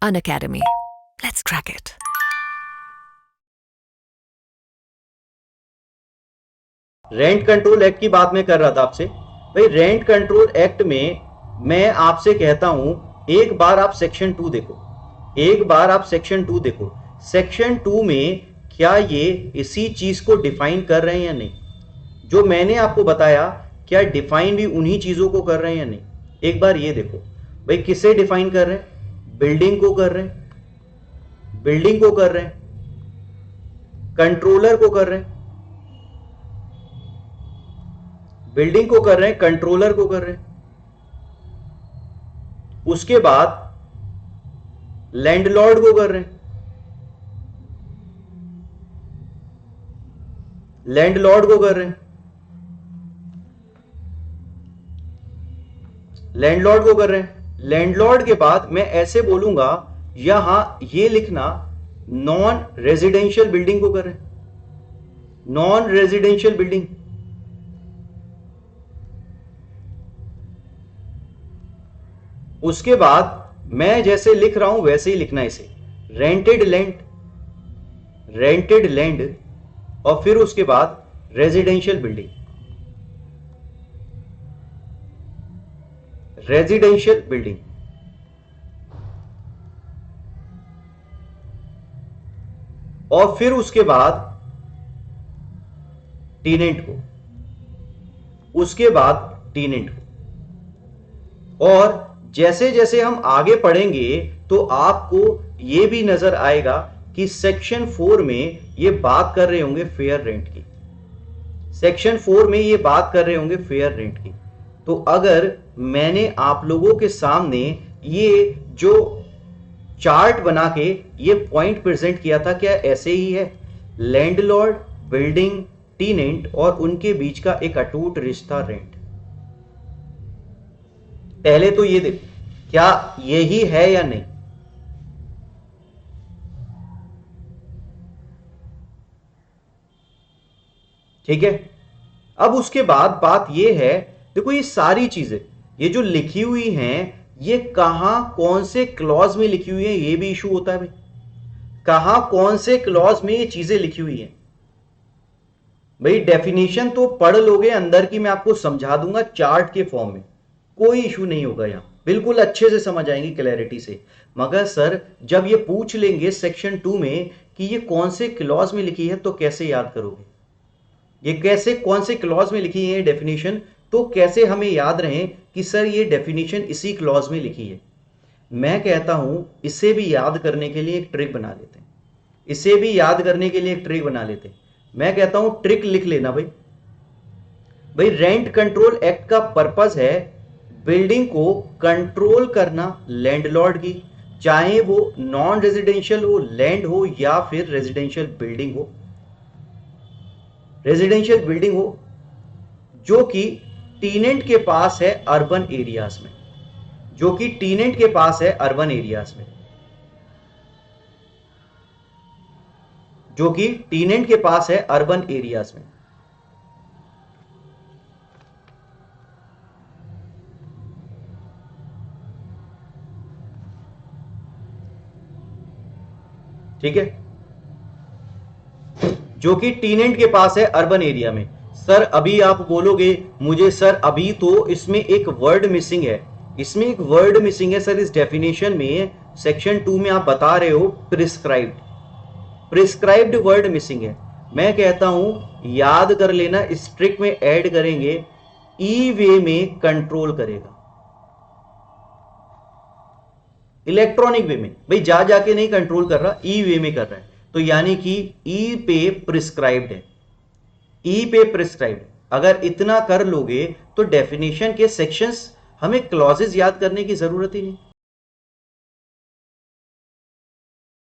Unacademy. Let's crack it. Rent control act की बात मैं कर रहा था आपसे। भाई रेंट कंट्रोल एक्ट में मैं आपसे कहता हूं एक बार आप सेक्शन 2 देखो, एक बार आप सेक्शन 2 देखो। सेक्शन 2 में क्या ये इसी चीज को डिफाइन कर रहे हैं या नहीं? जो मैंने आपको बताया क्या डिफाइन भी उन्हीं चीजों को कर रहे हैं या नहीं? एक बार ये देखो भाई, किसे डिफाइन कर रहे हैं? बिल्डिंग को कर रहे हैं, बिल्डिंग को कर रहे हैं, कंट्रोलर को कर रहे हैं, बिल्डिंग को कर रहे हैं, कंट्रोलर को कर रहे हैं। उसके बाद लैंडलॉर्ड को कर रहे हैं, लैंडलॉर्ड को कर रहे हैं, लैंडलॉर्ड को कर रहे हैं। लैंडलॉर्ड के बाद मैं ऐसे बोलूंगा, यहां ये लिखना नॉन रेजिडेंशियल बिल्डिंग को कर रहे हैं, नॉन रेजिडेंशियल बिल्डिंग। उसके बाद मैं जैसे लिख रहा हूं वैसे ही लिखना इसे, रेंटेड लैंड, रेंटेड लैंड, और फिर उसके बाद रेजिडेंशियल बिल्डिंग, रेजिडेंशियल बिल्डिंग। और फिर उसके बाद टीनेंट को, उसके बाद टीनेंट को। और जैसे जैसे हम आगे पढ़ेंगे तो आपको यह भी नजर आएगा कि सेक्शन 4 में ये बात कर रहे होंगे फेयर रेंट की, सेक्शन 4 में ये बात कर रहे होंगे फेयर रेंट की। तो अगर मैंने आप लोगों के सामने ये जो चार्ट बना के ये पॉइंट प्रेजेंट किया था, क्या ऐसे ही है? लैंडलॉर्ड, बिल्डिंग, टीनेंट और उनके बीच का एक अटूट रिश्ता रेंट। पहले तो ये देखो क्या यही है या नहीं। ठीक है, अब उसके बाद बात ये है, देखो ये सारी चीजें ये जो लिखी हुई हैं ये कहां कौन से क्लॉज में लिखी हुई है, ये भी इशू होता है भाई। कहां कौन से क्लॉज में ये चीजें लिखी हुई हैं भाई? डेफिनेशन तो पढ़ लोगे अंदर की, मैं आपको समझा दूंगा चार्ट के फॉर्म में, कोई इशू नहीं होगा, यहां बिल्कुल अच्छे से समझ आएंगी क्लैरिटी से। मगर सर जब ये पूछ लेंगे सेक्शन 2 में कि ये कौन से क्लॉज में लिखी है तो कैसे याद करोगे? ये कैसे कौन से क्लॉज में लिखी है डेफिनेशन, तो कैसे हमें याद रहे कि सर ये डेफिनेशन इसी क्लॉज में लिखी है? मैं कहता हूं इसे भी याद करने के लिए एक ट्रिक बना लेते हैं, इसे भी याद करने के लिए एक ट्रिक बना लेते हैं। मैं कहता हूं ट्रिक लिख लेना भाई। भाई रेंट कंट्रोल एक्ट का पर्पस है बिल्डिंग को कंट्रोल करना लैंडलॉर्ड की, चाहे वो नॉन रेजिडेंशियल हो, लैंड हो, या फिर रेजिडेंशियल बिल्डिंग हो, रेजिडेंशियल बिल्डिंग हो जो कि टीनेंट के पास है अर्बन एरियाज में, जो कि टीनेंट के पास है अर्बन एरियाज में, जो कि टीनेंट के पास है अर्बन एरियाज में। ठीक है, जो कि टीनेंट के पास है अर्बन एरिया में। सर अभी आप बोलोगे मुझे, सर अभी तो इसमें एक वर्ड मिसिंग है, इसमें एक वर्ड मिसिंग है सर इस डेफिनेशन में। सेक्शन 2 में आप बता रहे हो प्रिस्क्राइब्ड, प्रिस्क्राइब्ड वर्ड मिसिंग है। मैं कहता हूं याद कर लेना, इस ट्रिक में ऐड करेंगे ई वे में कंट्रोल करेगा, इलेक्ट्रॉनिक वे में। भाई जा जाके नहीं कंट्रोल कर रहा, ई वे में कर रहा है, तो यानी कि ई पे प्रिस्क्राइब्ड है, ई पे प्रिस्क्राइब्ड। अगर इतना कर लोगे तो डेफिनेशन के सेक्शंस, हमें क्लॉजेस याद करने की जरूरत ही नहीं।